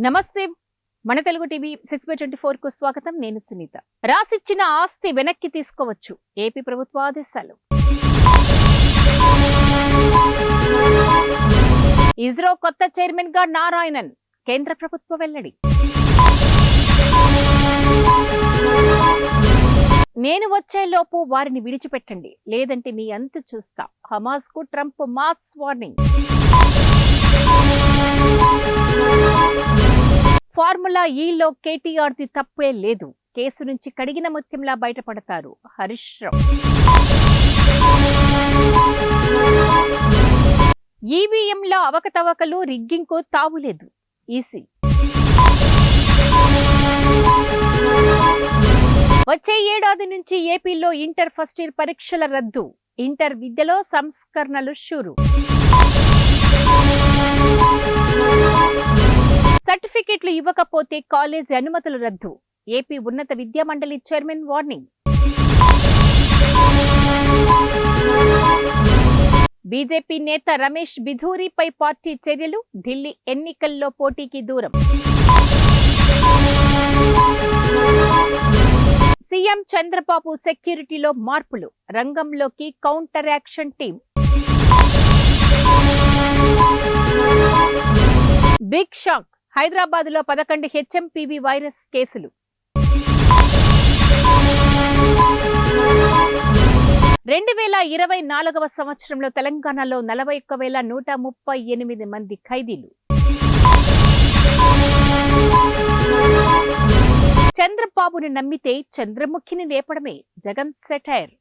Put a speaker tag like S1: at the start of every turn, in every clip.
S1: నమస్తే. మన తెలుగు టీవీ 6/24 కు స్వాగతం. నేను సునీత. రాసిచ్చిన ఆస్తి వెనక్కి తీసుకోవచ్చు. ఏపీ ప్రభుత్వ ఆదేశాలు. ఇస్రో కొత్త చైర్మన్ గా నారాయణన్. కేంద్ర ప్రభుత్వ వెల్లడి. నేను వచ్చేలోపు వారిని విడిచిపెట్టండి, లేదంటే మీ అంతు చూస్తా. హమాస్ కు ట్రంప్ మాస్ వార్నింగ్. ఫార్ములా ఈలో కేటీఆర్ ది తప్పే లేదు. కేసు నుంచి కడిగిన ముత్యంలా బయటపడతారు హరీష్ రావు. ఈవీఎంల అవకతవకలు, రిగ్గింగ్ కు తావులేదు. ఈసీ. వచ్చే ఏడాది నుంచి ఏపీలో ఇంటర్ ఫస్ట్ ఇయర్ పరీక్షల రద్దు. ఇంటర్ విద్యలో సంస్కరణలు షురు. సర్టిఫికెట్లు ఇవ్వకపోతే కాలేజీ అనుమతులు రద్దు. ఏపీ ఉన్నత విద్యా మండలి చైర్మన్ వార్నింగ్. బీజేపీ నేత రమేష్ బిధూరిపై పార్టీ చర్యలు. ఢిల్లీ ఎన్నికల్లో పోటీకి దూరం. సీఎం చంద్రబాబు సెక్యూరిటీలో మార్పులు. రంగంలోకి counter action team. Big shock. Hyderabad లో 11 హెచ్ఎంపీవీ వైరస్ కేసులు. 2024వ సంవత్సరంలో తెలంగాణలో 41,138 మంది ఖైదీలు. చంద్రబాబుని నమ్మితే చంద్రముఖిని లేపడమే జగన్ సెటైర్.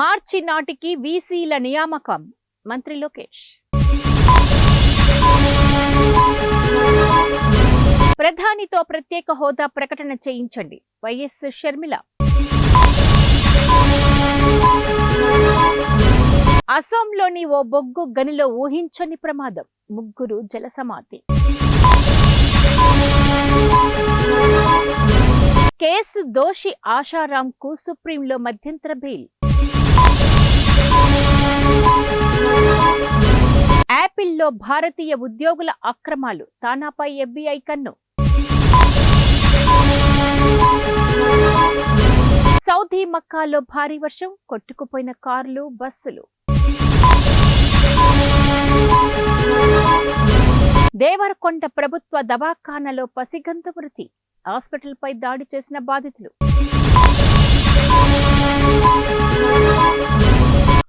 S1: మార్చి నాటికి వీసీల నియామకం. మంత్రి లోకేష్. ప్రధానితో ప్రత్యేక హోదా ప్రకటన చేయించండి. వైఎస్ షర్మిల. అసోంలోని ఓ బొగ్గు గనిలో ఊహించని ప్రమాదం. 3 జలసమాధి. కేసు దోషి ఆశారాంకు సుప్రీంలో మధ్యంతర బెయిల్. యాపిల్లో భారతీయ ఉద్యోగుల అక్రమాలు. తానాపై ఎఫ్బీఐ కన్ను. సౌదీ మక్కాలో భారీ వర్షం. కొట్టుకుపోయిన కార్లు, బస్సులు. దేవరకొండ ప్రభుత్వ దవాఖానలో పసిగంత మృతి. హాస్పిటల్పై దాడి చేసిన బాధితులు.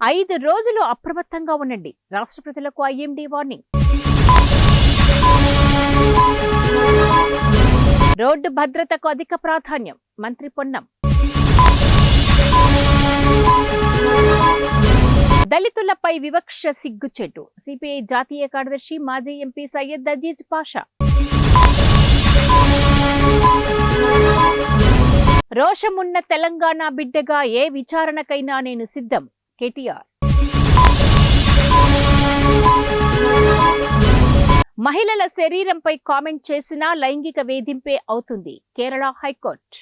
S1: 5 రోజులు అప్రమత్తంగా ఉండండి. రాష్ట్ర ప్రజలకు ఐఎండీ వార్నింగ్. రోడ్డు భద్రతకు అధిక ప్రాధాన్యం. మంత్రి పొన్నం. దళితులపై వివక్ష సిగ్గుచేటు. సిపిఐ జాతీయ కార్యదర్శి మాజీ ఎంపీ సయ్యద్ అజీజ్ పాషా. రోషమున్న తెలంగాణ బిడ్డగా ఏ విచారణకైనా నేను సిద్ధం. కేటీఆర్. మహిళల శరీరంపై కామెంట్ చేసినా లైంగిక వేధింపే అవుతుంది. కేరళ హైకోర్టు.